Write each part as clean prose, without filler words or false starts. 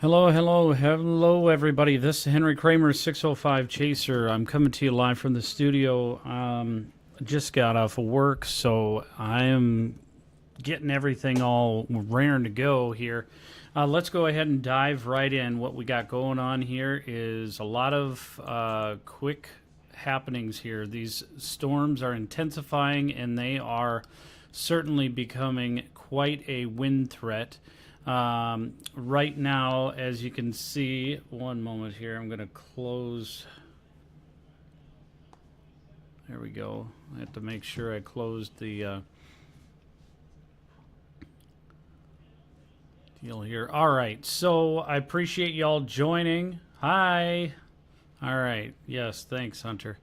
Hello, everybody. This is Henry Kramer, 605 Chaser. I'm coming to you live from the studio. Just got off of work, so I am getting everything all raring to go here. Let's go ahead and dive right in. What we got going on here is a lot of quick happenings here. These storms are intensifying, and they are certainly becoming quite a wind threat. Right now, as you can see, one moment here, I'm going to close. There we go. I have to make sure I closed the deal here. All right, so I appreciate y'all joining. Hi. All right. Yes, thanks, Hunter.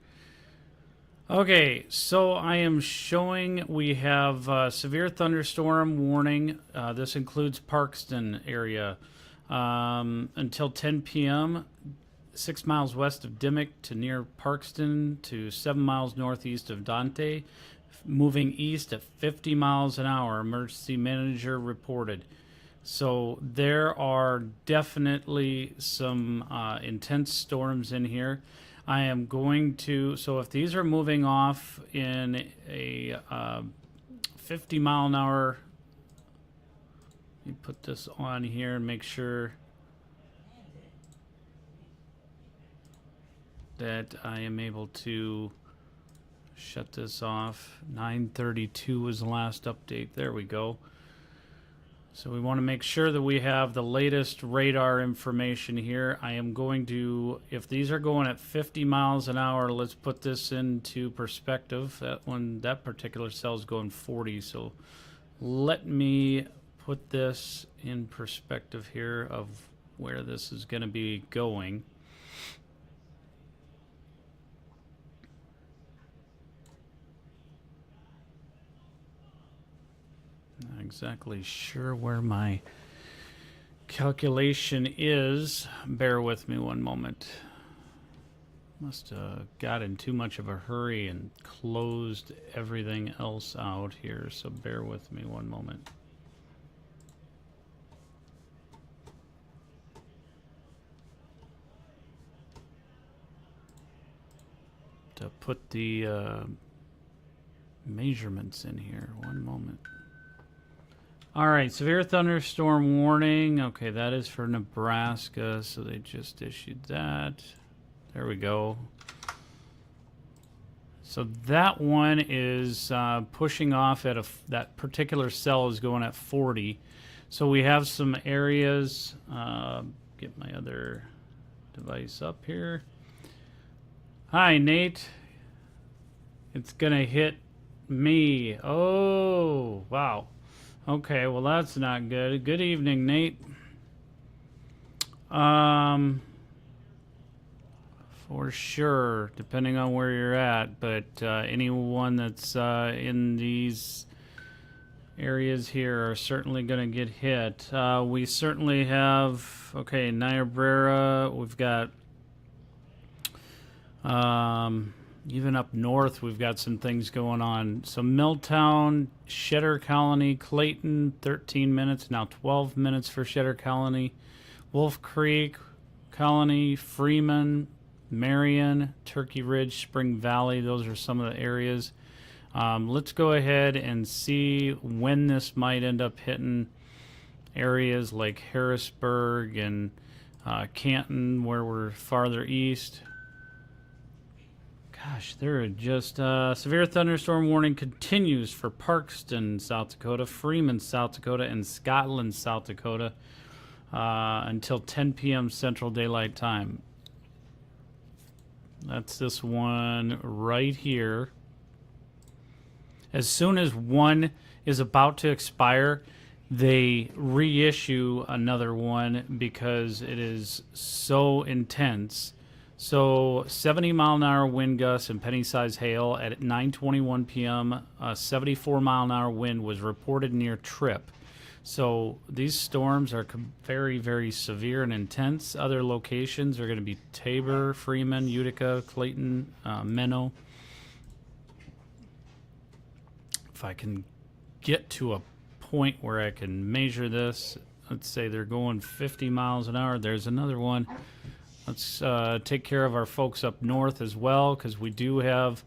Okay, so I am showing we have severe thunderstorm warning. This includes Parkston area until 10 p.m. 6 miles west of Dimmock to near Parkston to 7 miles northeast of Dante. Moving east at 50 miles an hour, emergency manager reported. So there are definitely some intense storms in here. I am going to, so if these are moving off in a 50 mile an hour, let me put this on here and make sure that I am able to shut this off. 9:32 was the last update. There we go. So we want to make sure that we have the latest radar information here. I am going to, if these are going at 50 miles an hour, let's put this into perspective. That particular cell is going 40. So let me put this in perspective here of where this is going to be going. Not exactly sure where my calculation is. Bear with me one moment. Must have got in too much of a hurry and closed everything else out here, so bear with me one moment. To put the measurements in here, one moment. All right, severe thunderstorm warning. Okay, that is for Nebraska, so they just issued that. There we go. So that one is pushing off at that particular cell is going at 40. So we have some areas. Get my other device up here. Hi, Nate. It's gonna hit me. Oh, wow. Okay, well that's not good. Good evening, Nate. For sure, depending on where you're at, but anyone that's in these areas here are certainly going to get hit. We certainly have, okay, Niobrara, we've got even up north, we've got some things going on. So Milltown, Shetter Colony, Clayton, 13 minutes, now 12 minutes for Shetter Colony. Wolf Creek, Colony, Freeman, Marion, Turkey Ridge, Spring Valley. Those are some of the areas. Let's go ahead and see when this might end up hitting areas like Harrisburg and Canton, where we're farther east. Gosh, there are just severe thunderstorm warning continues for Parkston, South Dakota, Freeman, South Dakota, and Scotland, South Dakota until 10 p.m. Central Daylight Time. That's this one right here. As soon as one is about to expire, they reissue another one because it is so intense. So 70 mile an hour wind gusts and penny size hail at 9:21 p.m. 74 mile an hour wind was reported near Tripp. So these storms are very, very severe and intense. Other locations are going to be Tabor, Freeman, Utica, Clayton, Menno. If I can get to a point where I can measure this, let's say they're going 50 miles an hour. There's another one. Let's take care of our folks up north as well, because we do have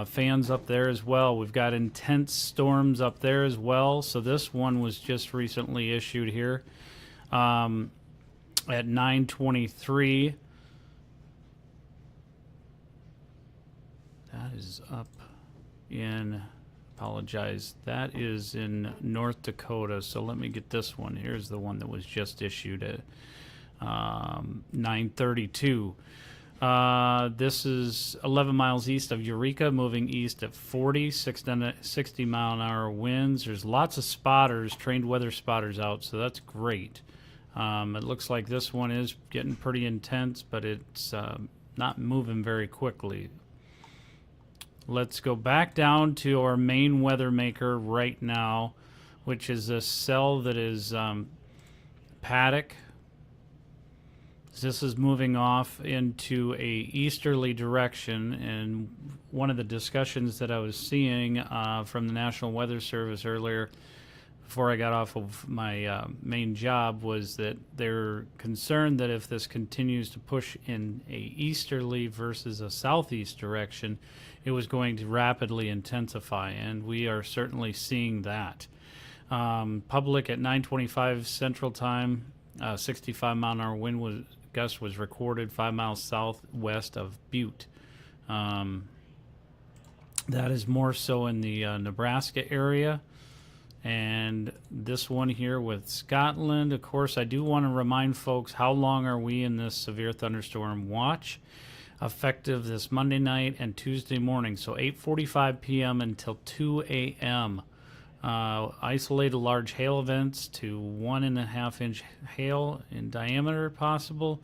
fans up there as well. We've got intense storms up there as well. So this one was just recently issued here at 9:23. That is up in, apologize, that is in North Dakota. So let me get this one. Here's the one that was just issued at 9:32. This is 11 miles east of Eureka, moving east at 40, 60 mile an hour winds. There's lots of spotters, trained weather spotters out, so that's great. It looks like this one is getting pretty intense, but it's not moving very quickly. Let's go back down to our main weather maker right now, which is a cell that is Paddock. This is moving off into a easterly direction, and one of the discussions that I was seeing from the National Weather Service earlier before I got off of my main job was that they're concerned that if this continues to push in a easterly versus a southeast direction, it was going to rapidly intensify, and we are certainly seeing that. Public at 9:25 Central Time, 65 mile an hour wind gust was recorded 5 miles southwest of Butte. That is more so in the Nebraska area. And this one here with Scotland, of course, I do want to remind folks, how long are we in this severe thunderstorm watch? Effective this Monday night and Tuesday morning, so 8:45 p.m. until 2 a.m. Isolated large hail events to 1.5 inch hail in diameter possible.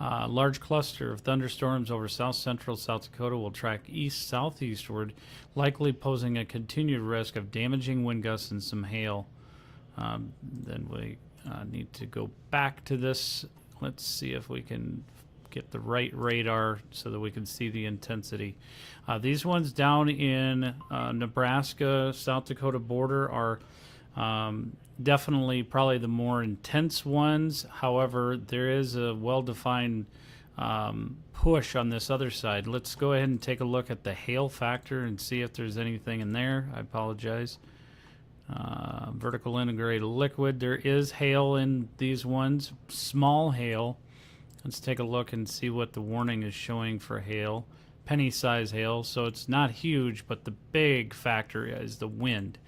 Large cluster of thunderstorms over south central South Dakota will track east-southeastward, likely posing a continued risk of damaging wind gusts and some hail. Then we need to go back to this. Let's see if we can get the right radar so that we can see the intensity. These ones down in Nebraska, South Dakota border are definitely probably the more intense ones. However, there is a well-defined push on this other side. Let's go ahead and take a look at the hail factor and see if there's anything in there. I apologize. Vertical integrated liquid. There is hail in these ones, small hail. Let's take a look and see what the warning is showing for hail. Penny size hail, so it's not huge, but the big factor is the wind.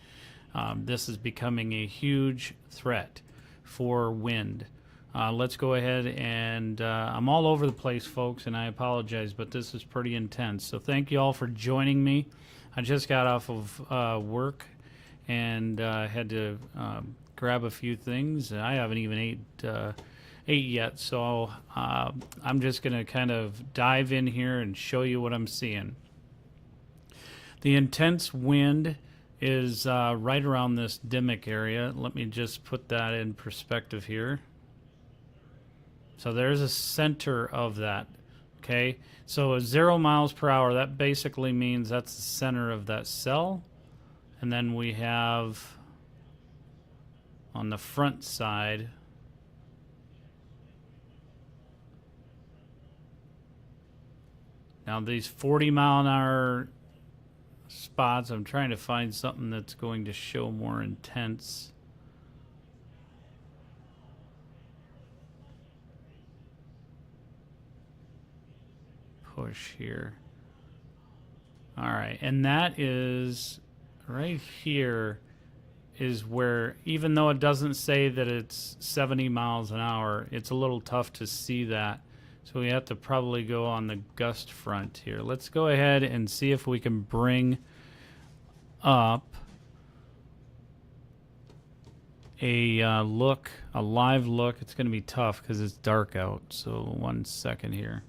This is becoming a huge threat for wind. Let's go ahead and I'm all over the place, folks, and I apologize, but this is pretty intense. So thank you all for joining me. I just got off of work and had to grab a few things. I haven't even ate yet, so I'm just going to kind of dive in here and show you what I'm seeing. The intense wind is right around this Dimmock area. Let me just put that in perspective here. So there's a center of that, okay? So 0 miles per hour, that basically means that's the center of that cell. And then we have on the front side, now these 40 mile an hour spots, I'm trying to find something that's going to show more intense. Push here. All right, and that is right here is where, even though it doesn't say that it's 70 miles an hour, it's a little tough to see that. So we have to probably go on the gust front here. Let's go ahead and see if we can bring up a live look. It's going to be tough because it's dark out. So 1 second here.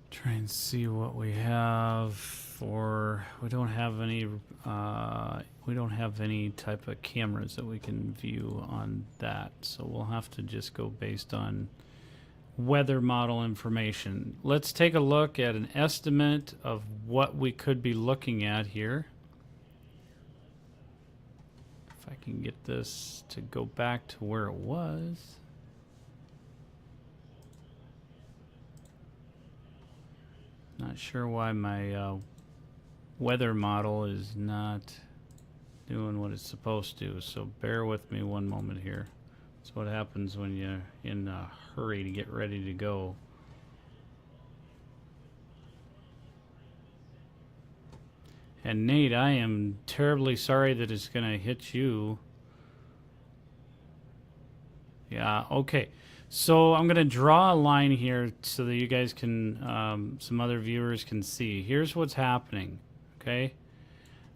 Try and see what we have for. We don't have any type of cameras that we can view on that, so we'll have to just go based on weather model information. Let's take a look at an estimate of what we could be looking at here. I can get this to go back to where it was. Not sure why my weather model is not doing what it's supposed to, so bear with me one moment here. That's what happens when you're in a hurry to get ready to go. And Nate, I am terribly sorry that it's going to hit you. Yeah, okay. So I'm going to draw a line here so that you guys can, some other viewers can see. Here's what's happening, okay?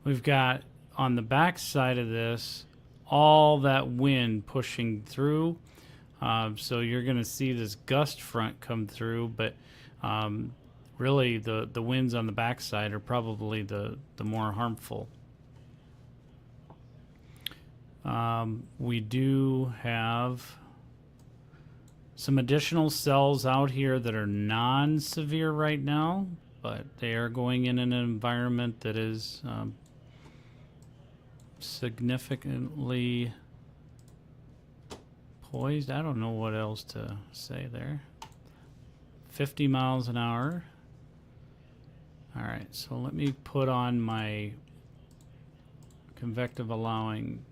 We've got on the back side of this all that wind pushing through. So you're going to see this gust front come through, but really the winds on the back side are probably the more harmful. We do have some additional cells out here that are non-severe right now, but they are going in an environment that is significantly poised. I don't know what else to say there. 50 miles an hour. All right, so let me put on my convective allowing.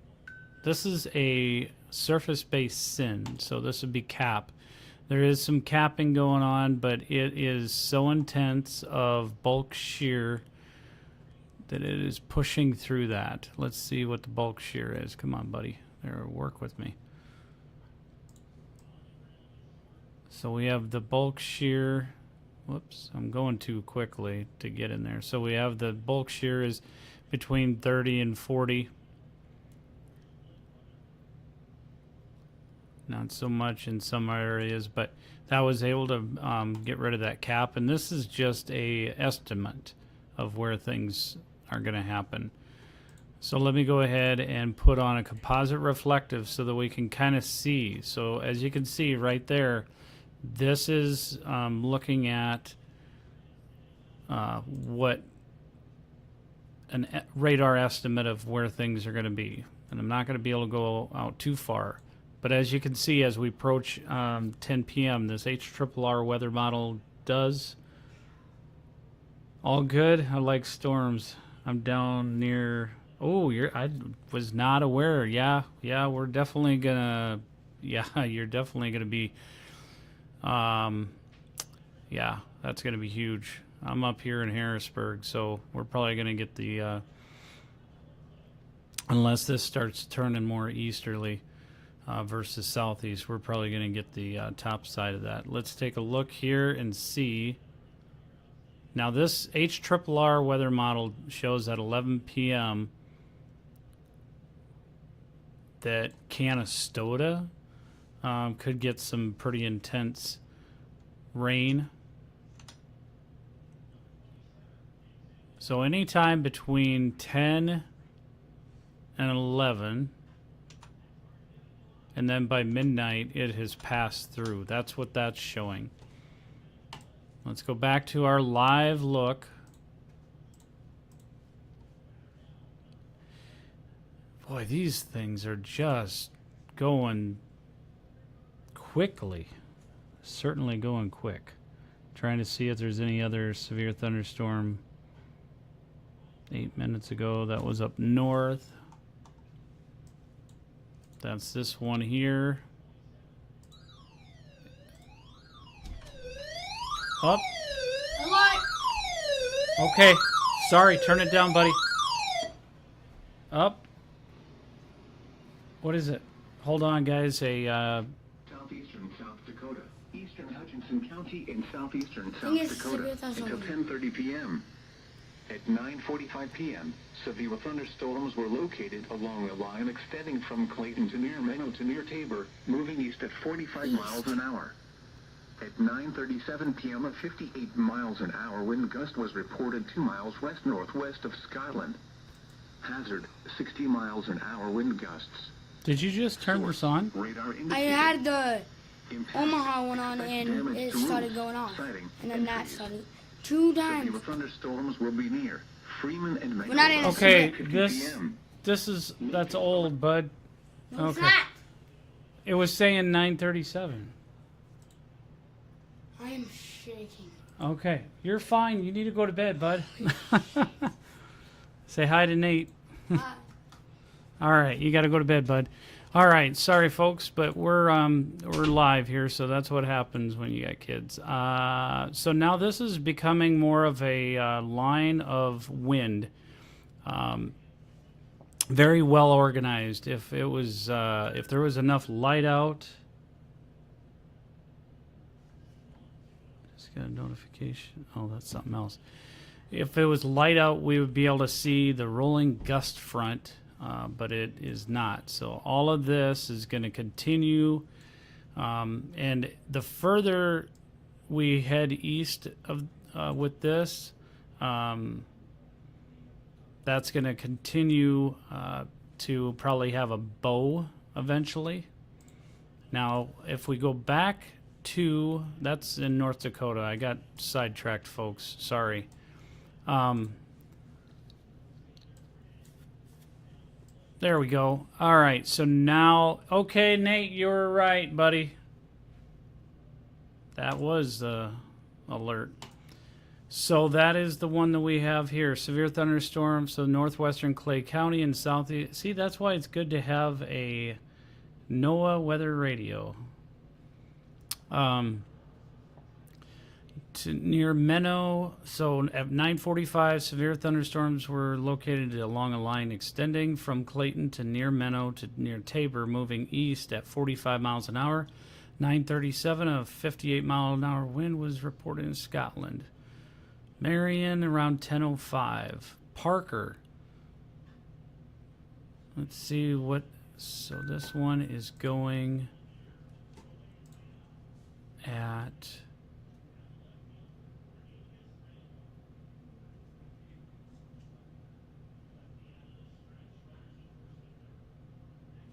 This is a surface-based SIN, so this would be cap. There is some capping going on, but it is so intense of bulk shear that it is pushing through that. Let's see what the bulk shear is. Come on, buddy. There, work with me. So we have the bulk shear. Whoops, I'm going too quickly to get in there. So we have the bulk shear is between 30 and 40. Not so much in some areas, but that was able to get rid of that cap. And this is just a estimate of where things are going to happen. So let me go ahead and put on a composite reflective so that we can kind of see. So as you can see right there, this is looking at what a radar estimate of where things are going to be. And I'm not going to be able to go out too far. But as you can see, as we approach 10 p.m., this HRRR weather model does all good. I like storms. I'm down near. Oh, I was not aware. Yeah, we're definitely gonna. Yeah, you're definitely gonna be. Yeah, that's gonna be huge. I'm up here in Harrisburg, so we're probably gonna get the. Unless this starts turning more easterly. Versus southeast, we're probably going to get the top side of that. Let's take a look here and see. Now this HRRR weather model shows at 11 p.m. that Canastota could get some pretty intense rain. So anytime between 10 and 11. And then by midnight, it has passed through. That's what that's showing. Let's go back to our live look. Boy, these things are just going quickly. Certainly going quick. Trying to see if there's any other severe thunderstorm. 8 minutes ago, that was up north. That's this one here. Up. Okay. Sorry, turn it down, buddy. Up. What is it? Hold on, guys. Southeastern South Dakota. Eastern Hutchinson County in southeastern South Dakota until 10:30 p.m. At 9:45 p.m., severe thunderstorms were located along the line extending from Clayton to near Menno to near Tabor, moving east at 45 miles an hour. At 9:37 p.m., a 58 miles an hour wind gust was reported 2 miles west-northwest of Skyland. Hazard, 60 miles an hour wind gusts. Did you just turn this on? I had the Omaha one on and it started going off. And then that started 2 times. Thunderstorms will be near Freeman and We're not in a Okay, that's old, bud. No, it's Okay. not. It was saying 9:37. I am shaking. Okay, you're fine. You need to go to bed, bud. Say hi to Nate. All right, you got to go to bed, bud. All right, sorry folks, but we're live here, so that's what happens when you got kids. So now this is becoming more of a line of wind. Very well organized. If there was enough light out. Just got a notification. Oh, that's something else. If it was light out, we would be able to see the rolling gust front, but it is not. So all of this is going to continue, and the further we head east of with this, that's going to continue to probably have a bow eventually. Now, if we go back to, that's in North Dakota. I got sidetracked, folks. Sorry. There we go. All right. So now, okay, Nate, you were right, buddy. That was the alert. So that is the one that we have here. Severe thunderstorms, so northwestern Clay County and southeast. See, that's why it's good to have a NOAA weather radio. To near Menno, so at 9:45, severe thunderstorms were located along a line extending from Clayton to near Menno to near Tabor, moving east at 45 miles an hour. 9:37, a 58-mile-an-hour wind was reported in Scotland. Marion around 10:05. Parker. Let's see what. So this one is going at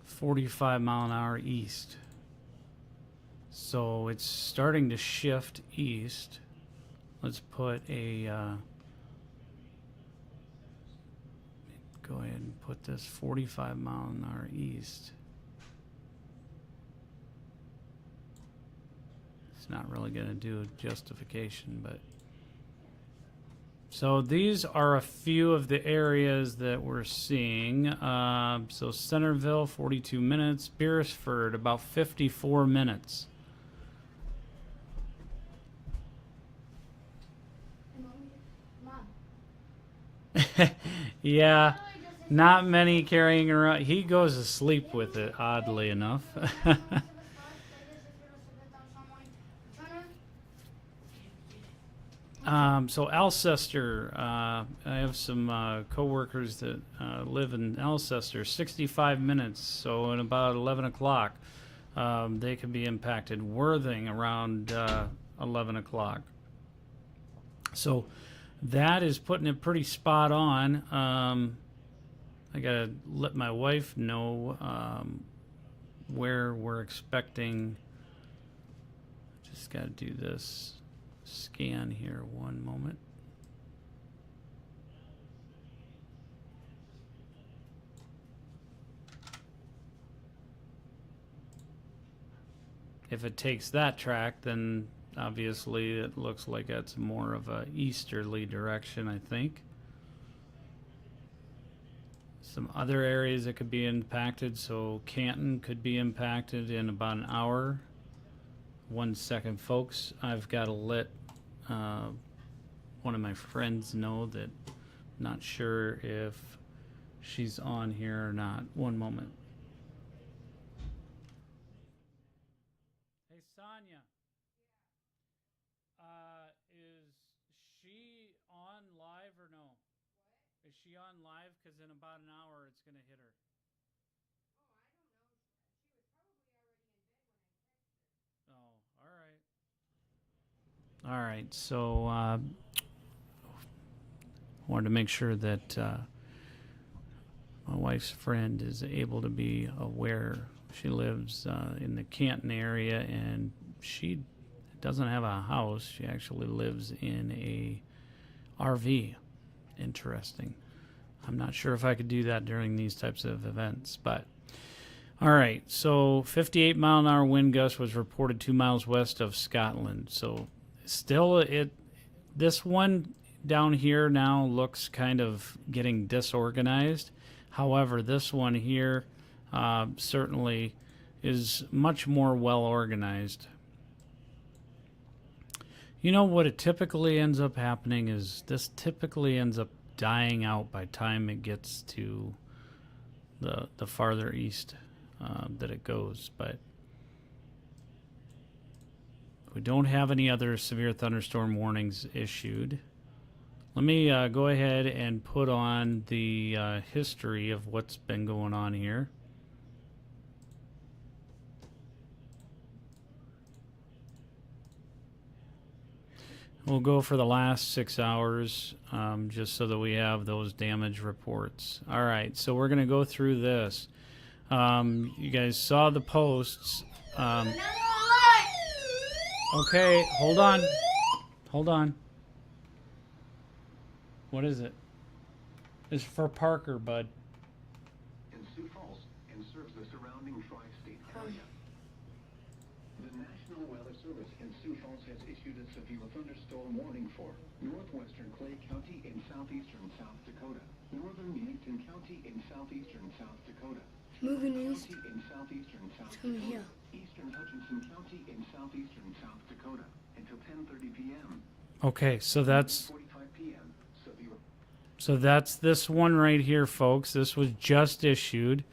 45 mile an hour east. So it's starting to shift east. Let's put a go ahead and put this 45 mile an hour east. It's not really going to do a justification, but so these are a few of the areas that we're seeing. So Centerville, 42 minutes. Beresford, about 54 minutes. Yeah, not many carrying around. He goes to sleep with it, oddly enough. So Alcester, I have some co-workers that live in Alcester, 65 minutes, so in about 11 o'clock, they could be impacted. Worthing around 11 o'clock. So that is putting it pretty spot on. I gotta let my wife know where we're expecting. Just gotta do this scan here, one moment. If it takes that track, then obviously it looks like it's more of a easterly direction, I think. Some other areas that could be impacted, so Canton could be impacted in about an hour. 1 second, folks. I've got to let one of my friends know that I'm not sure if she's on here or not. One moment. Hey, Sonia. Is she on live or no? What? Is she on live? Because in about an hour it's going to hit her. Oh, all right. All right, so wanted to make sure that my wife's friend is able to be aware. She lives in the Canton area, and she doesn't have a house. She actually lives in a RV. Interesting. I'm not sure if I could do that during these types of events, but all right. So 58-mile-an-hour wind gust was reported 2 miles west of Scotland. So still, this one down here now looks kind of getting disorganized. However, this one here certainly is much more well organized. You know what it typically ends up happening is this typically ends up dying out by the time it gets to the farther east that it goes. But we don't have any other severe thunderstorm warnings issued. Let me go ahead and put on the history of what's been going on here. We'll go for the last 6 hours, just so that we have those damage reports. All right, so we're going to go through this. You guys saw the posts. Okay, hold on. Hold on. What is it? It's for Parker, bud. In Sioux Falls and serves the surrounding tri-state area. The National Weather Service in Sioux Falls has issued a severe thunderstorm warning for northwestern Clay County in southeastern South Dakota, northern Yankton County in southeastern South Dakota, moving east in southeastern South coming Dakota, here. eastern Hutchinson County in southeastern South Dakota until 10:30 p.m. Okay, so that's 45 p.m. this one right here, folks. This was just issued.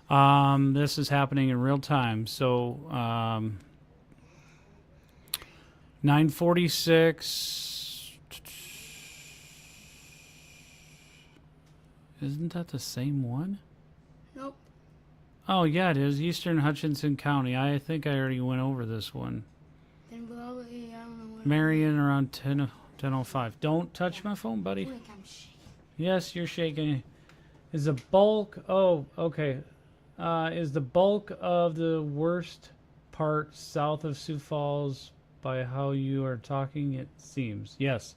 This is happening in real time. So 9:46. Isn't that the same one? Nope. Oh yeah, it is. Eastern Hutchinson County. I think I already went over this one. Then below, I don't know what. Marion around 10:05. Don't touch my phone, buddy. Look, I'm shaking. Yes, you're shaking. Is the bulk? Oh, okay. Is the bulk of the worst part south of Sioux Falls by how you are talking? It seems. Yes.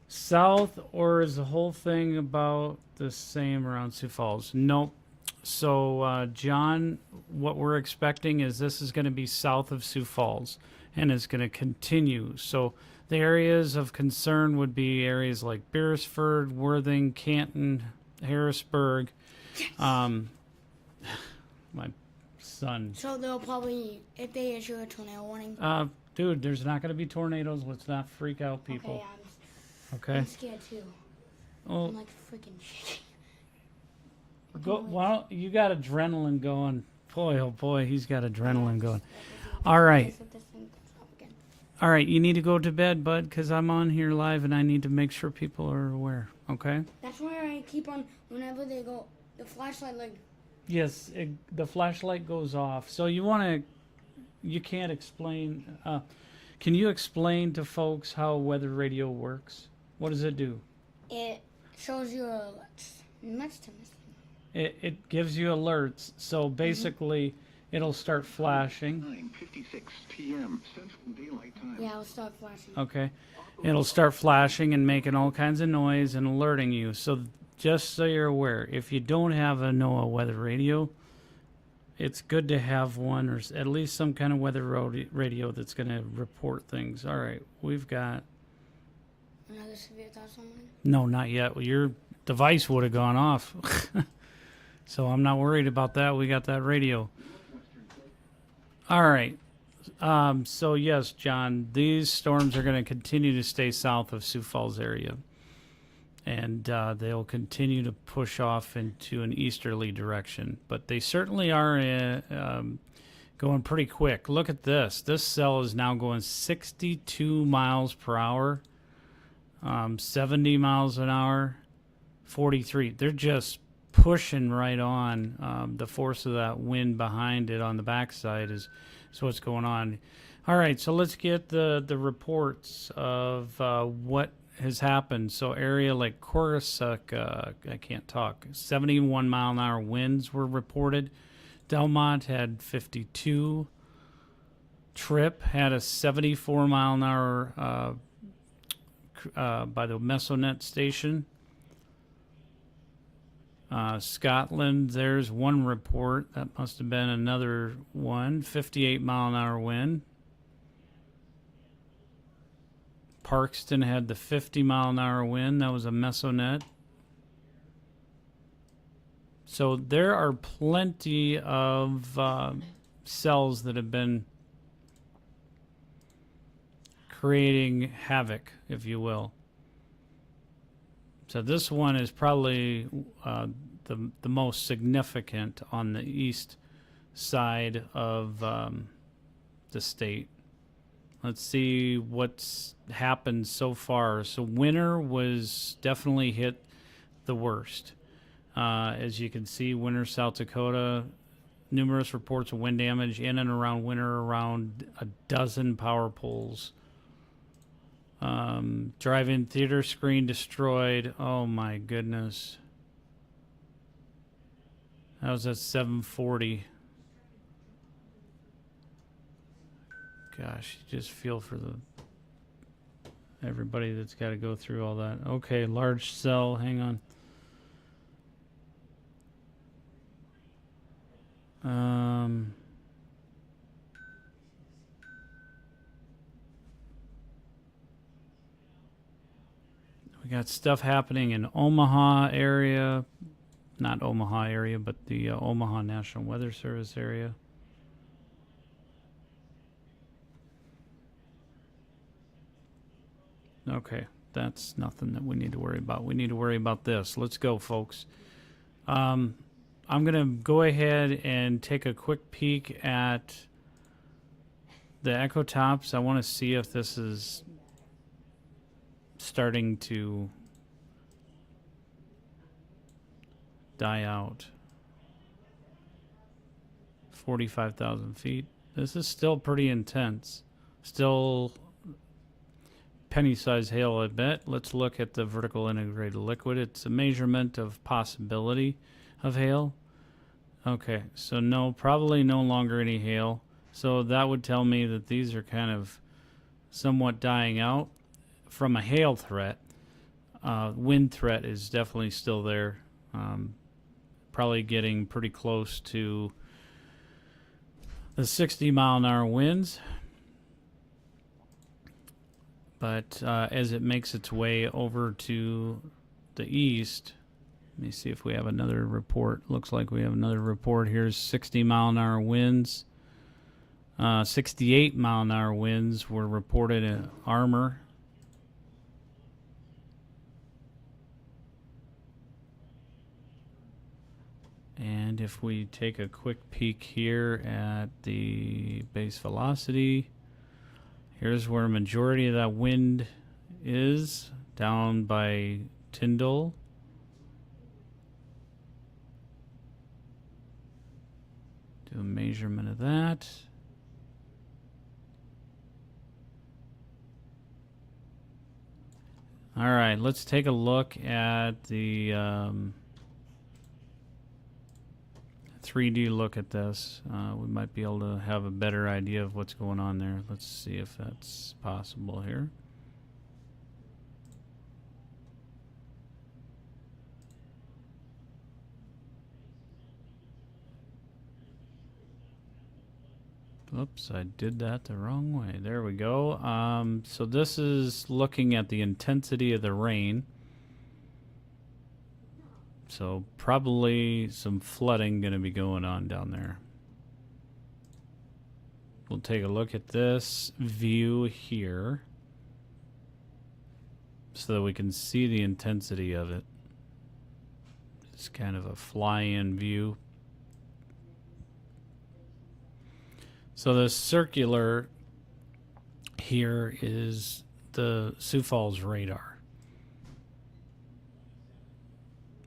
South, or is the whole thing about the same around Sioux Falls? Nope. So, John, what we're expecting is this is going to be south of Sioux Falls, and it's going to continue. So the areas of concern would be areas like Beresford, Worthing, Canton, Harrisburg. My son. So they'll probably, if they issue a tornado warning. Dude, there's not going to be tornadoes. Let's not freak out, people. Okay, I'm scared too. Oh, I'm like freaking shaking. go. Well, you got adrenaline going. Boy, oh boy, he's got adrenaline going. All right. All right, you need to go to bed, bud, because I'm on here live and I need to make sure people are aware, okay? That's why I keep on, whenever they go, the flashlight, like... Yes, the flashlight goes off. So you can't explain, can you explain to folks how weather radio works? What does it do? It shows you alerts. Next to me. It gives you alerts, so basically... It'll start flashing. 9:56 p.m. Central Daylight Time. Yeah, it'll start flashing. Okay. It'll start flashing and making all kinds of noise and alerting you. So just so you're aware, if you don't have a NOAA weather radio, it's good to have one or at least some kind of weather radio that's going to report things. All right, we've got... Another severe thunderstorm? No, not yet. Well, your device would have gone off. So I'm not worried about that. We got that radio. All right. So, yes, John, these storms are going to continue to stay south of Sioux Falls area. And they'll continue to push off into an easterly direction. But they certainly are going pretty quick. Look at this. This cell is now going 62 miles per hour, 70 miles an hour, 43. They're just pushing right on. The force of that wind behind it on the backside is what's going on. All right, so let's get the reports of what has happened. So area like Coruscant, I can't talk, 71 mile an hour winds were reported. Delmont had 52. Tripp had a 74 mile an hour by the Mesonet station. Scotland, there's one report. That must have been another one. 58-mile-an-hour wind. Parkston had the 50-mile-an-hour wind. That was a mesonet. So there are plenty of cells that have been creating havoc, if you will. So this one is probably the most significant on the east side of the state. Let's see what's happened so far. So winter was definitely hit the worst. As you can see, winter South Dakota, numerous reports of wind damage in and around winter, around a dozen power poles. Drive-in theater screen destroyed. Oh my goodness. That was at 7:40. Gosh, you just feel for everybody that's got to go through all that. Okay, large cell. Hang on. We got stuff happening in Omaha area. Not Omaha area, but the Omaha National Weather Service area. Okay, that's nothing that we need to worry about. We need to worry about this. Let's go, folks. I'm going to go ahead and take a quick peek at the echo tops. I want to see if this is starting to die out. 45,000 feet. This is still pretty intense. Still penny-sized hail, I bet. Let's look at the vertical integrated liquid. It's a measurement of possibility of hail. Okay, so no, probably no longer any hail. So that would tell me that these are kind of somewhat dying out from a hail threat. Wind threat is definitely still there. Probably getting pretty close to the 60-mile-an-hour winds. But as it makes its way over to the east, let me see if we have another report. Looks like we have another report. Here's 60-mile-an-hour winds. 68-mile-an-hour winds were reported in Armor. And if we take a quick peek here at the base velocity, here's where a majority of that wind is, down by Tyndall. Do a measurement of that. All right, let's take a look at the 3D look at this. We might be able to have a better idea of what's going on there. Let's see if that's possible here. Oops, I did that the wrong way. There we go. So this is looking at the intensity of the rain. So probably some flooding going to be going on down there. We'll take a look at this view here so that we can see the intensity of it. It's kind of a fly-in view. So the circular here is the Sioux Falls radar.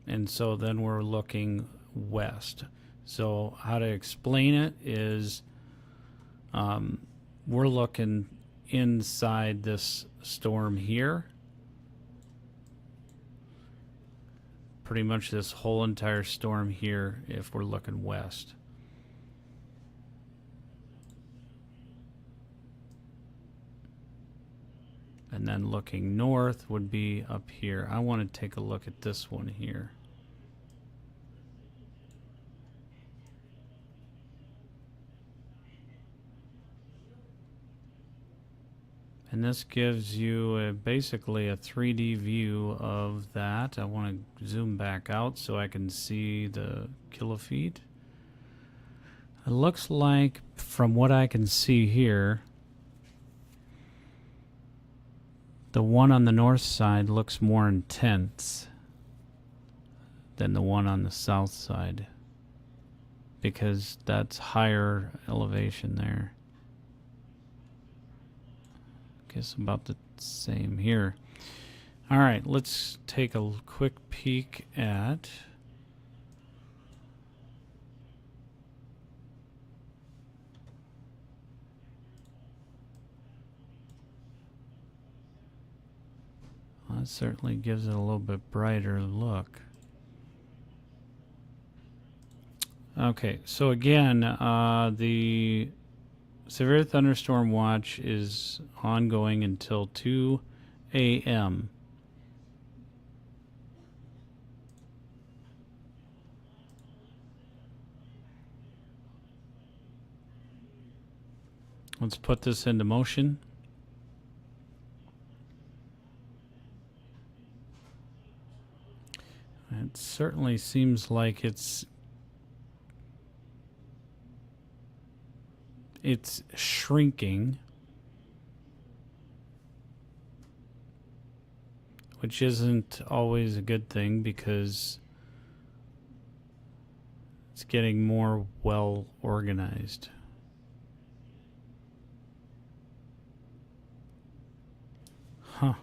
And so then we're looking west. So how to explain it is we're looking inside this storm here. Pretty much this whole entire storm here if we're looking west. And then looking north would be up here. I want to take a look at this one here. And this gives you basically a 3D view of that. I want to zoom back out so I can see the kilofeet. It looks like, from what I can see here, the one on the north side looks more intense than the one on the south side, because that's higher elevation there. Guess about the same here. All right, let's take a quick peek at that. Certainly gives it a little bit brighter look. Okay, so again, the severe thunderstorm watch is ongoing until 2 a.m. Let's put this into motion. It certainly seems like it's shrinking, which isn't always a good thing because it's getting more well organized. Huh.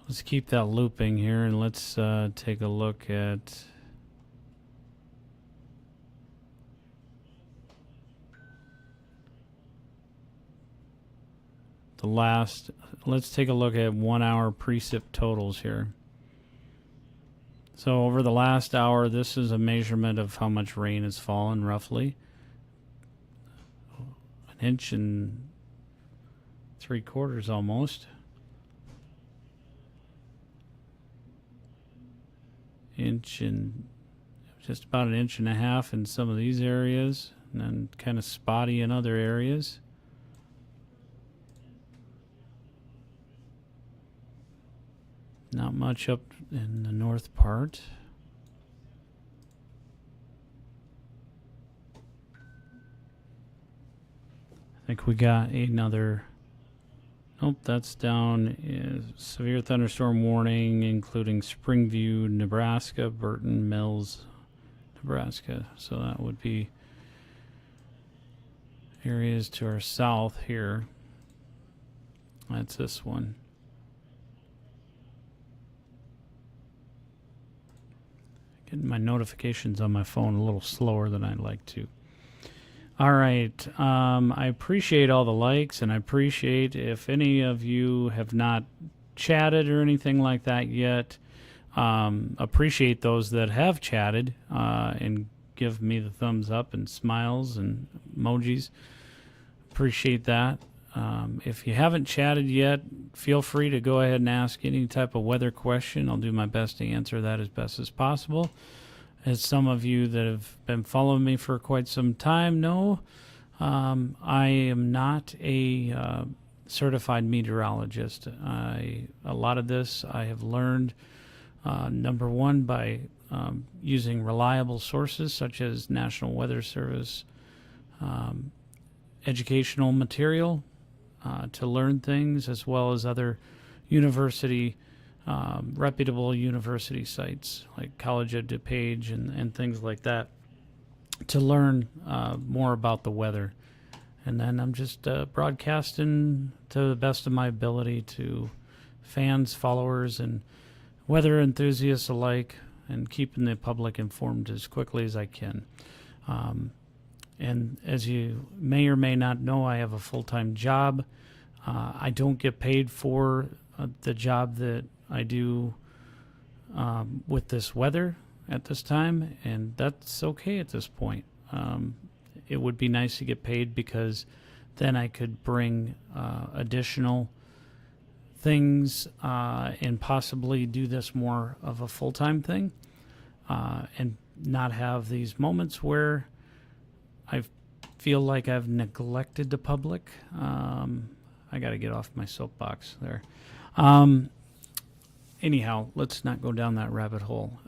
Let's keep that looping here, and let's take a look at the last. Let's take a look at 1 hour precip totals here. So over the last hour, this is a measurement of how much rain has fallen, roughly 1.75 inches almost. Just about 1.5 inches in some of these areas, and then kind of spotty in other areas. Not much up in the north part. I think we got another. Nope, that's down. Severe thunderstorm warning, including Springview, Nebraska, Burton Mills, Nebraska. So that would be areas to our south here. That's this one. Getting my notifications on my phone a little slower than I'd like to. All right. I appreciate all the likes, and I appreciate if any of you have not chatted or anything like that yet. Appreciate those that have chatted and give me the thumbs up and smiles and emojis. Appreciate that. If you haven't chatted yet, feel free to go ahead and ask any type of weather question. I'll do my best to answer that as best as possible. As some of you that have been following me for quite some time know, I am not a certified meteorologist. A lot of this I have learned, number one, by using reliable sources such as National Weather Service, educational material to learn things, as well as other university reputable university sites like College of DuPage and things like that to learn more about the weather. And then I'm just broadcasting to the best of my ability to fans, followers, and weather enthusiasts alike, and keeping the public informed as quickly as I can. And as you may or may not know, I have a full-time job. I don't get paid for the job that I do with this weather at this time, and that's okay at this point. It would be nice to get paid, because then I could bring additional things and possibly do this more of a full-time thing, and not have these moments where I feel like I've neglected the public. I got to get off my soapbox there. Anyhow, let's not go down that rabbit hole.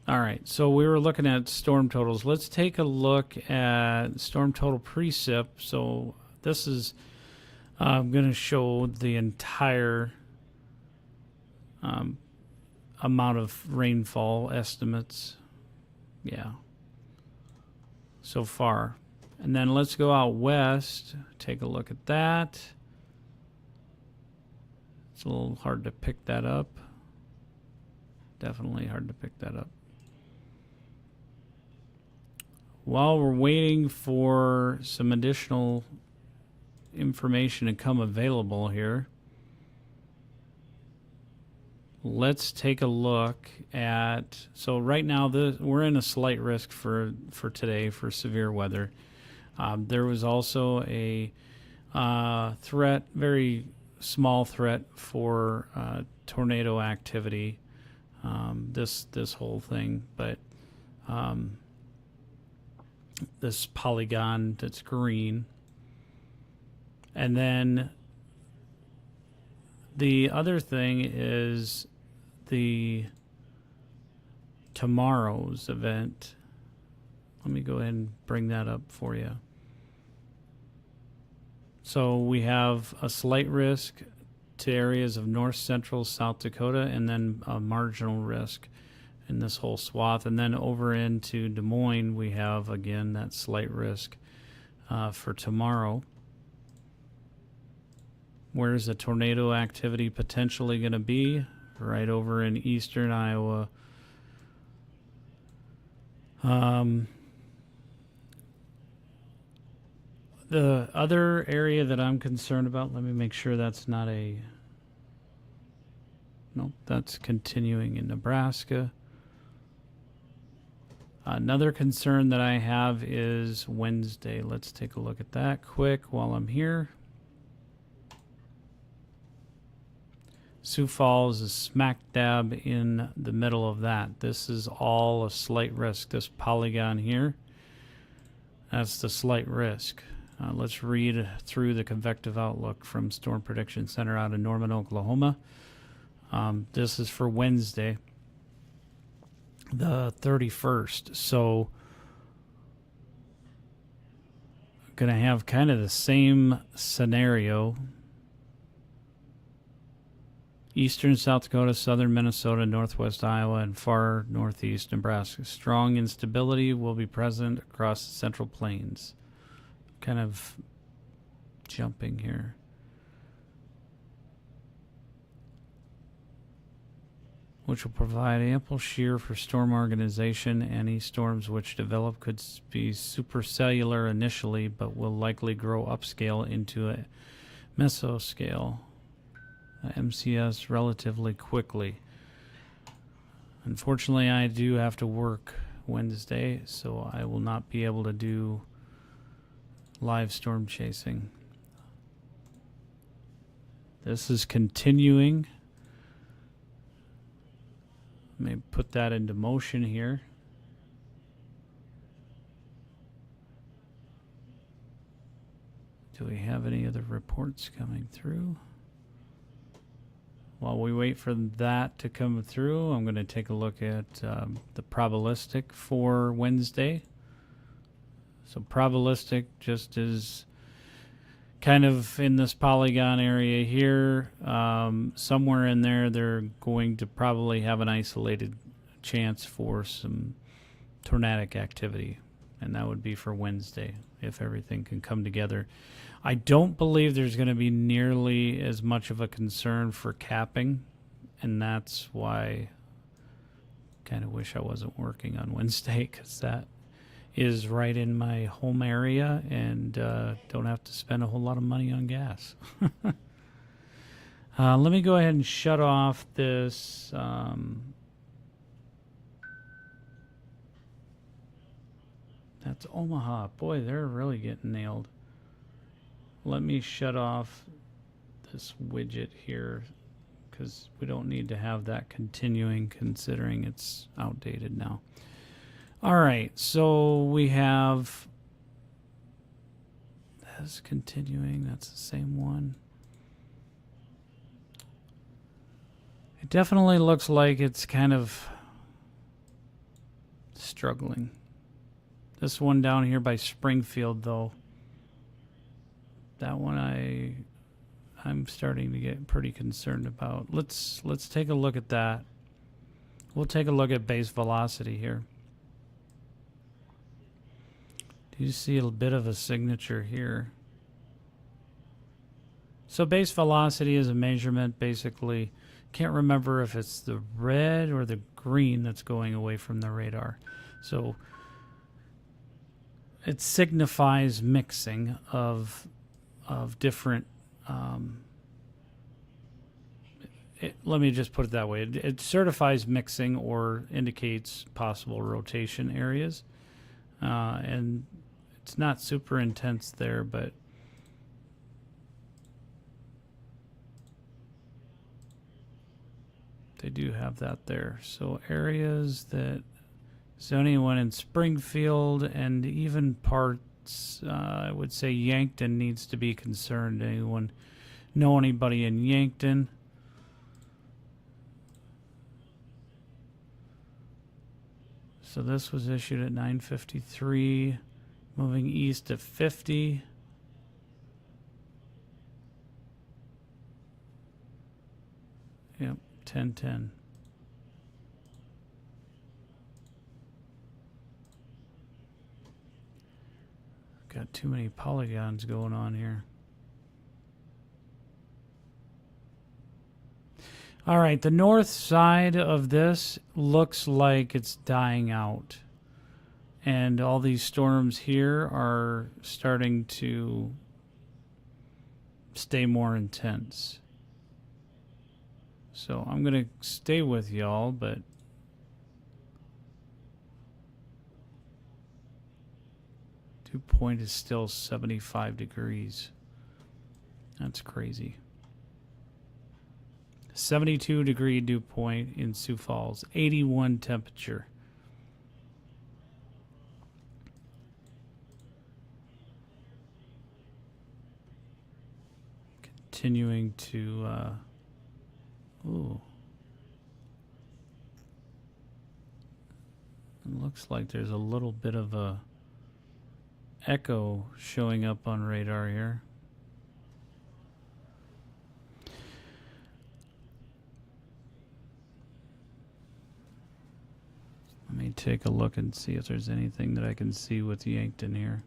All right, so we were looking at storm totals. Let's take a look at storm total precip. So this is I'm going to show the entire amount of rainfall estimates. Yeah. So far. And then let's go out west, take a look at that. It's a little hard to pick that up. Definitely hard to pick that up. While we're waiting for some additional information to come available here, let's take a look at, so right now we're in a slight risk for today for severe weather. There was also a threat, very small threat for tornado activity, this whole thing, but this polygon that's green. And then the other thing is the tomorrow's event. Let me go ahead and bring that up for you. So we have a slight risk to areas of north central South Dakota, and then a marginal risk in this whole swath. And then over into Des Moines, we have, again, that slight risk for tomorrow. Where's the tornado activity potentially going to be? Right over in eastern Iowa. The other area that I'm concerned about, let me make sure that's not a... Nope, that's continuing in Nebraska. Another concern that I have is Wednesday. Let's take a look at that quick while I'm here. Sioux Falls is smack dab in the middle of that. This is all a slight risk. This polygon here, that's the slight risk. Let's read through the convective outlook from Storm Prediction Center out of Norman, Oklahoma. This is for Wednesday, the 31st. So going to have kind of the same scenario. Eastern South Dakota, southern Minnesota, northwest Iowa, and far northeast Nebraska. Strong instability will be present across the central plains. Kind of jumping here. Which will provide ample shear for storm organization. Any storms which develop could be supercellular initially, but will likely grow upscale into a mesoscale. MCS relatively quickly. Unfortunately, I do have to work Wednesday, so I will not be able to do live storm chasing. This is continuing. Let me put that into motion here. Do we have any other reports coming through? While we wait for that to come through, I'm going to take a look at the probabilistic for Wednesday. So probabilistic just is kind of in this polygon area here. Somewhere in there, they're going to probably have an isolated chance for some tornadic activity. And that would be for Wednesday, if everything can come together. I don't believe there's going to be nearly as much of a concern for capping, and that's why I kind of wish I wasn't working on Wednesday, because that is right in my home area and don't have to spend a whole lot of money on gas. Let me go ahead and shut off this. That's Omaha. Boy, they're really getting nailed. Let me shut off this widget here because we don't need to have that continuing, considering it's outdated now. All right, so we have this continuing. That's the same one. It definitely looks like it's kind of struggling. This one down here by Springfield, though, that one I'm starting to get pretty concerned about. Let's take a look at that. We'll take a look at base velocity here. Do you see a bit of a signature here? So base velocity is a measurement, basically. Can't remember if it's the red or the green that's going away from the radar. So it signifies mixing of different. Let me just put it that way. It certifies mixing or indicates possible rotation areas, and it's not super intense there, but they do have that there. So areas that, so anyone in Springfield and even parts, I would say Yankton needs to be concerned. Anyone know anybody in Yankton? So this was issued at 9:53, moving east at 50. Yep, 10:10. Got too many polygons going on here. All right, the north side of this looks like it's dying out. And all these storms here are starting to stay more intense. So I'm going to stay with y'all, but dew point is still 75 degrees. That's crazy. 72-degree dew point in Sioux Falls, 81 temperature. Continuing to, ooh. It looks like there's a little bit of a echo showing up on radar here. Let me take a look and see if there's anything that I can see with Yankton here.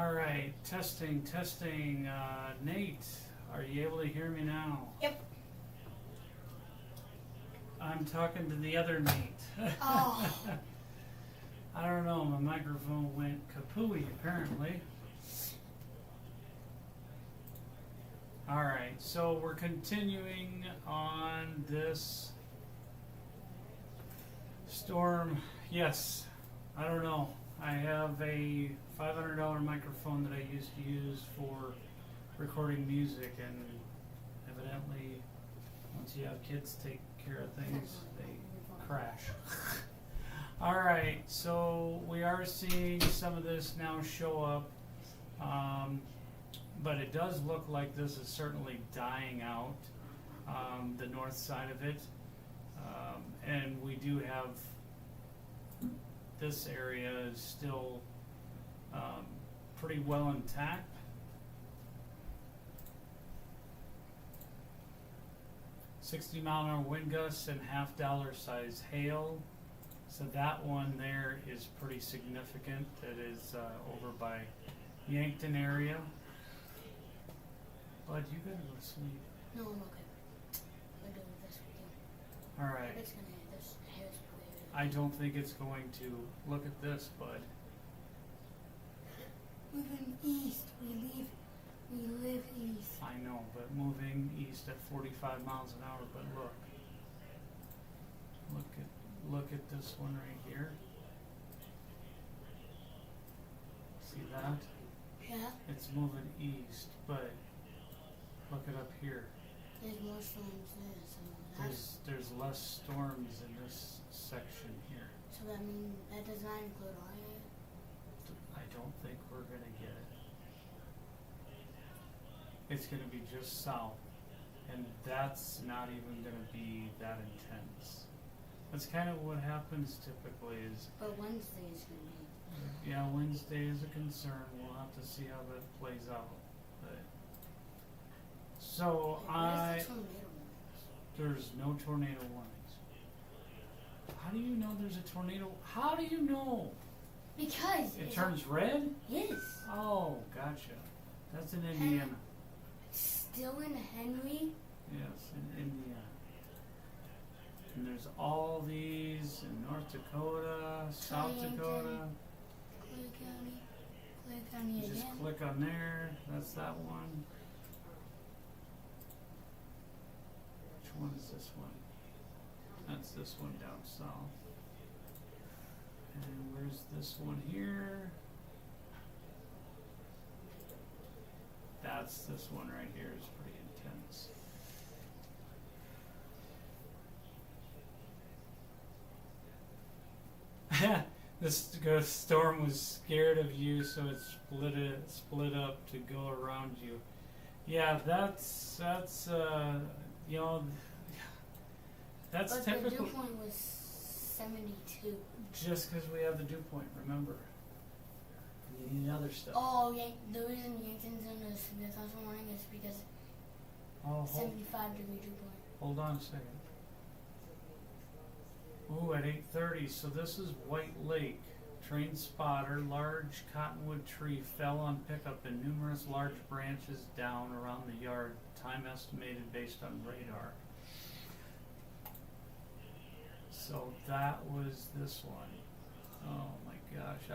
All right, testing, testing. Nate, are you able to hear me now? Yep. I'm talking to the other Nate. Oh. I don't know, my microphone went kapooey apparently. All right, so we're continuing on this storm. Yes, I don't know. I have a $500 microphone that I used to use for recording music, and evidently once you have kids take care of things, they crash. All right, so we are seeing some of this now show up, but it does look like this is certainly dying out, the north side of it, and we do have this area is still pretty well intact. $60-mile-an-hour wind gusts and $half size hail. So that one there is pretty significant. That is over by Yankton area. Bud, you gotta go to sleep. No, I'm okay. I'm doing this with you. All right. It's gonna hit this hair's weird. I don't think it's going to. Look at this, Bud. Moving east. We live east. I know, but moving east at 45 miles an hour. But look at this one right here. See that? Yeah. It's moving east, but look it up here. There's more storms there, so that's... There's less storms in this section here. So that means that does not include our area? I don't think we're going to get it. It's going to be just south, and that's not even going to be that intense. That's kind of what happens typically is... But Wednesday is going to be... Yeah, Wednesday is a concern. We'll have to see how that plays out. But, so Where's the tornado warnings? there's no tornado warnings. How do you know there's a tornado? How do you know? Because It turns red? Yes. Oh, gotcha. That's in Indiana. Still in Henry? Yes, in Indiana. And there's all these in North Dakota, South Dakota. Clay County. Clay County You just again. click on there. That's that one. Which one is this one? That's this one down south. And where's this one here? That's this one right here is pretty intense. This storm was scared of you, so it split up to go around you. Yeah, that's you know, that's but typical. the dew point was 72. Just because we have the dew point, remember. You need other stuff. Oh, yeah, the reason Yankton's in the Smith House warning is because 75-degree dew point. Hold on a second. Ooh, at 8:30. So this is White Lake. Train spotter. Large cottonwood tree fell on pickup and numerous large branches down around the yard. Time estimated based on radar. So that was this one. Oh my gosh.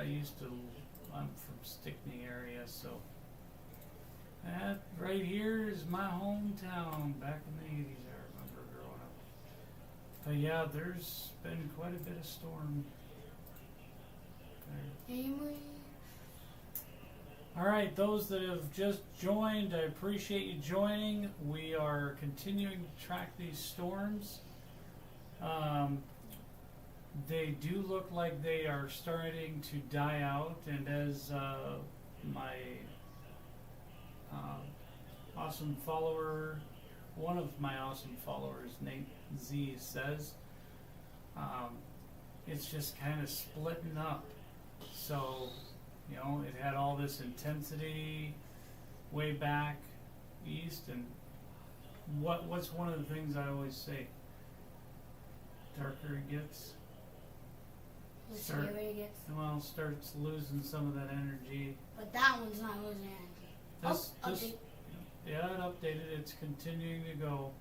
I'm from Stickney area, so that right here is my hometown back in the 80s. I remember growing up. But yeah, there's been quite a bit of storm. Anyway. All right, those that have just joined, I appreciate you joining. We are continuing to track these storms. They do look like they are starting to die out, and as my awesome follower, one of my awesome followers, Nate Z, says, it's just kind of splitting up. So, you know, it had all this intensity way back east, and what's one of the things I always say? Darker it gets, Starts losing some of that energy. But that one's not losing energy. Update. Yeah, it updated. It's continuing to go.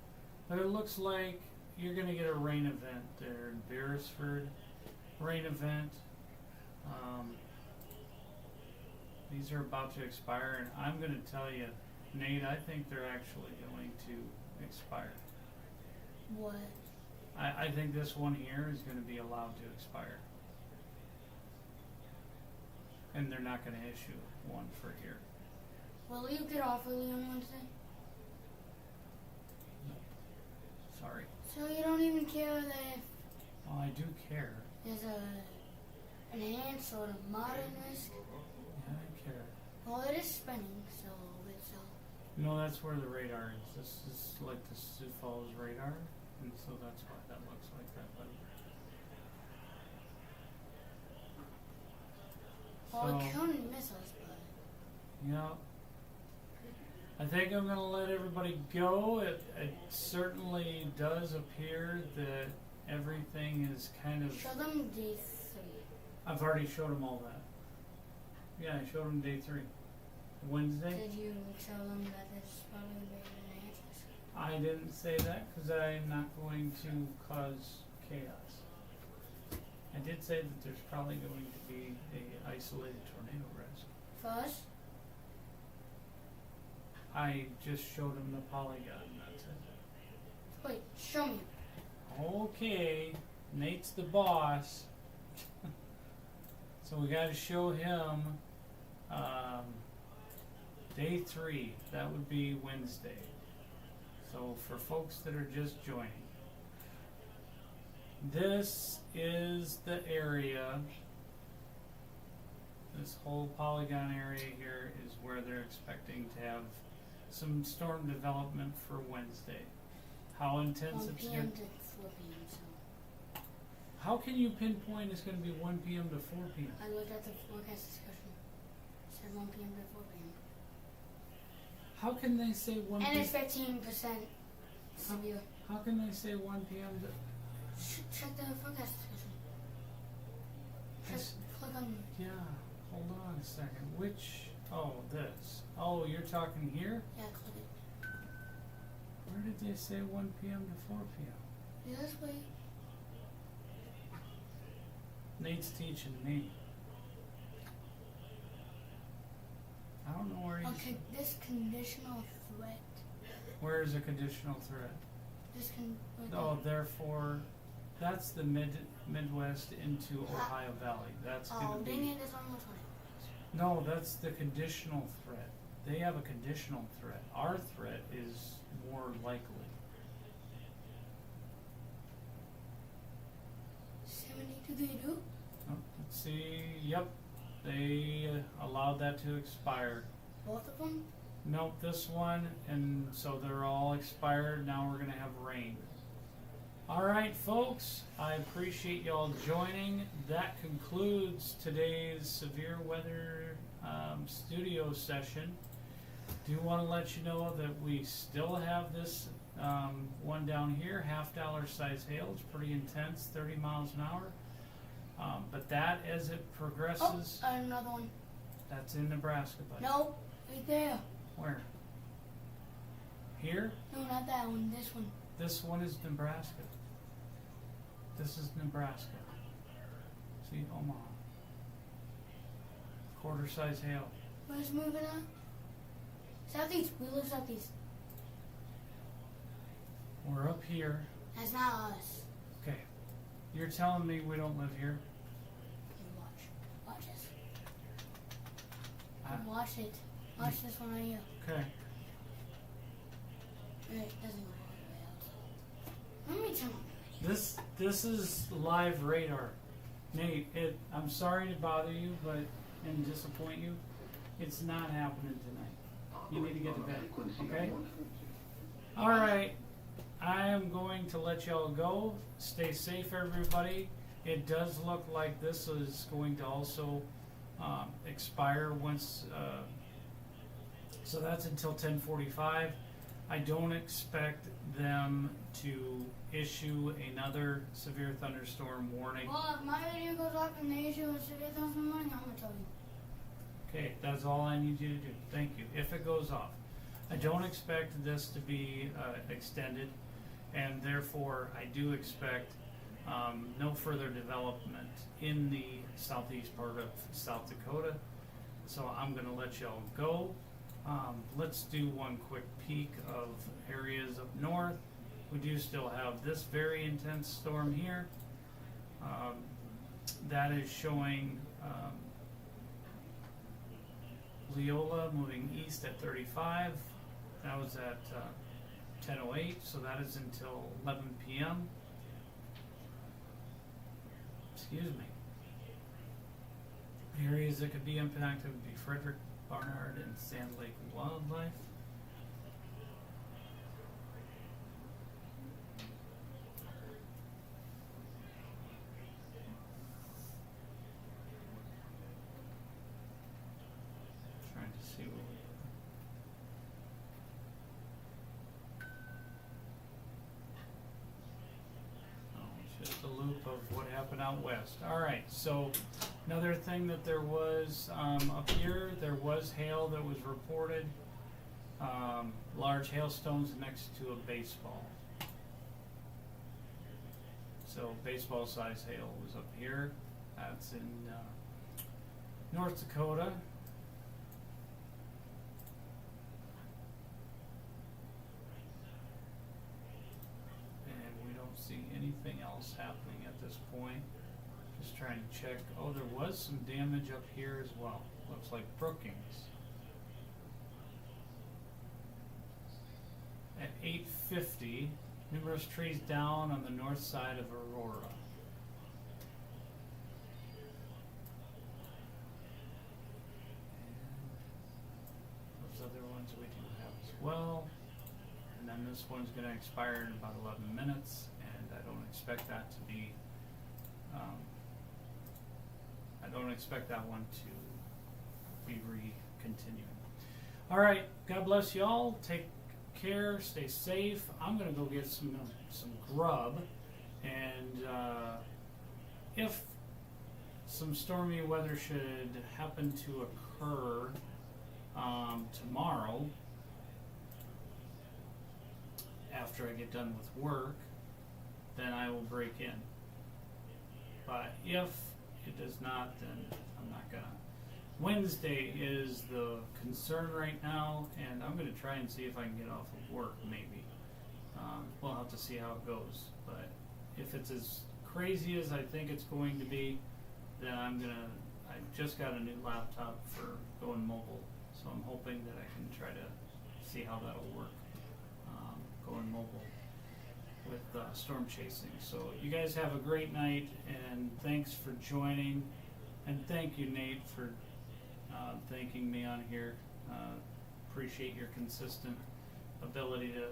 But it looks like you're going to get a rain event there in Beresford. Rain event. These are about to expire, and I'm going to tell you, Nate, I think they're actually going to expire. What? I think this one here is going to be allowed to expire. And they're not going to issue one for here. Will you get off early on Wednesday? No. Sorry. So you don't even care that if... Well, I do care. There's a enhanced or a modern risk? Yeah, I care. Well, it is spinning, so a little bit, so... No, that's where the radar is. This is like the Sioux Falls radar, and so that's why that looks like that. But well, it couldn't miss us, but... Yeah. I think I'm going to let everybody go. It certainly does appear that everything is kind of... Show them day 3. I've already showed them all that. Yeah, I showed them day 3. Wednesday. Did you tell them that there's probably going to be an answer? I didn't say that because I'm not going to cause chaos. I did say that there's probably going to be a isolated tornado risk. First? I just showed him the polygon, that's it. Wait, show me. Okay, Nate's the boss. So we got to show him day 3. That would be Wednesday. So for folks that are just joining, this is the area. This whole polygon area here is where they're expecting to have some storm development for Wednesday. How intense 1 it's p.m. going to 4 p.m. So How can you pinpoint it's going to be 1 p.m. to 4 p.m.? I looked at the forecast discussion. It said 1 p.m. to 4 p.m. How can they say 1 And p.m.? it's 15% severe. How can they say 1 p.m. to... Check the forecast discussion. Click on... Yeah, hold on a second. Which... Oh, this. Oh, you're talking here? Yeah, click it. Where did they say 1 p.m. to 4 p.m.? Yeah, this way. Nate's teaching me. I don't know where he's... Okay, this conditional threat. Where is a conditional threat? This can... Oh, therefore, that's the Midwest into Ohio Valley. That's going to be... dang it, that's almost one. No, that's the conditional threat. They have a conditional threat. Our threat is more likely. 72 they do? Oh, let's see. Yep, they allowed that to expire. Both of them? Nope, this one, and so they're all expired. Now we're going to have rain. All right, folks, I appreciate y'all joining. That concludes today's severe weather studio session. Do want to let you know that we still have this one down here, $half size hail. It's pretty intense, 30 miles an hour. But that, as it progresses, another one. that's in Nebraska, buddy. Nope, right there. Where? Here? No, not that one, this one. This one is Nebraska. This is Nebraska. See, Omaha. Quarter size hail. Where's moving on? Southeast, we live southeast. We're up here. That's not us. Okay. You're telling me we don't live here? Okay, watch. Watch this. Ah. Watch it. Watch this one right here. Okay. It doesn't go all the way out. Let me tell you. This is live radar. Nate, I'm sorry to bother you, and disappoint you. It's not happening tonight. You need to get to bed, okay? All right. I am going to let y'all go. Stay safe, everybody. It does look like this is going to also expire once. So that's until 10:45. I don't expect them to issue another severe thunderstorm warning. Well, if my video goes off and they issue a severe thunderstorm warning, I'm going to tell you. Okay, that's all I need you to do. Thank you. If it goes off. I don't expect this to be extended, and therefore I do expect no further development in the southeast part of South Dakota. So I'm going to let y'all go. Let's do one quick peek of areas up north. We do still have this very intense storm here. That is showing Leola moving east at 35. That was at 10:08, so that is until 11 p.m. Excuse me. Areas that could be impacted would be Frederick, Barnard, and Sand Lake Wildlife. Trying to see what we it's just a loop of what happened out west. Alright, so another thing that there was up here, there was hail that was reported. Large hailstones next to a baseball. So baseball size hail was up here. That's in North Dakota. And we don't see anything else happening at this point. Just trying to check. Oh, there was some damage up here as well. Looks like Brookings. At 8:50, numerous trees down on the north side of Aurora. And those other ones we do have as well. And then this one's going to expire in about 11 minutes, and I don't expect that to be I don't expect that one to be continuing. All right, God bless y'all. Take care. Stay safe. I'm gonna go get some grub, and if some stormy weather should happen to occur tomorrow, after I get done with work, then I will break in. But if it does not, then I'm not gonna. Wednesday is the concern right now, and I'm gonna try and see if I can get off of work, maybe. We'll have to see how it goes. But if it's as crazy as I think it's going to be, then I just got a new laptop for going mobile, so I'm hoping that I can try to see how that'll work, going mobile with storm chasing. So you guys have a great night, and thanks for joining, and thank you, Nate, for thanking me on here. Appreciate your consistent ability to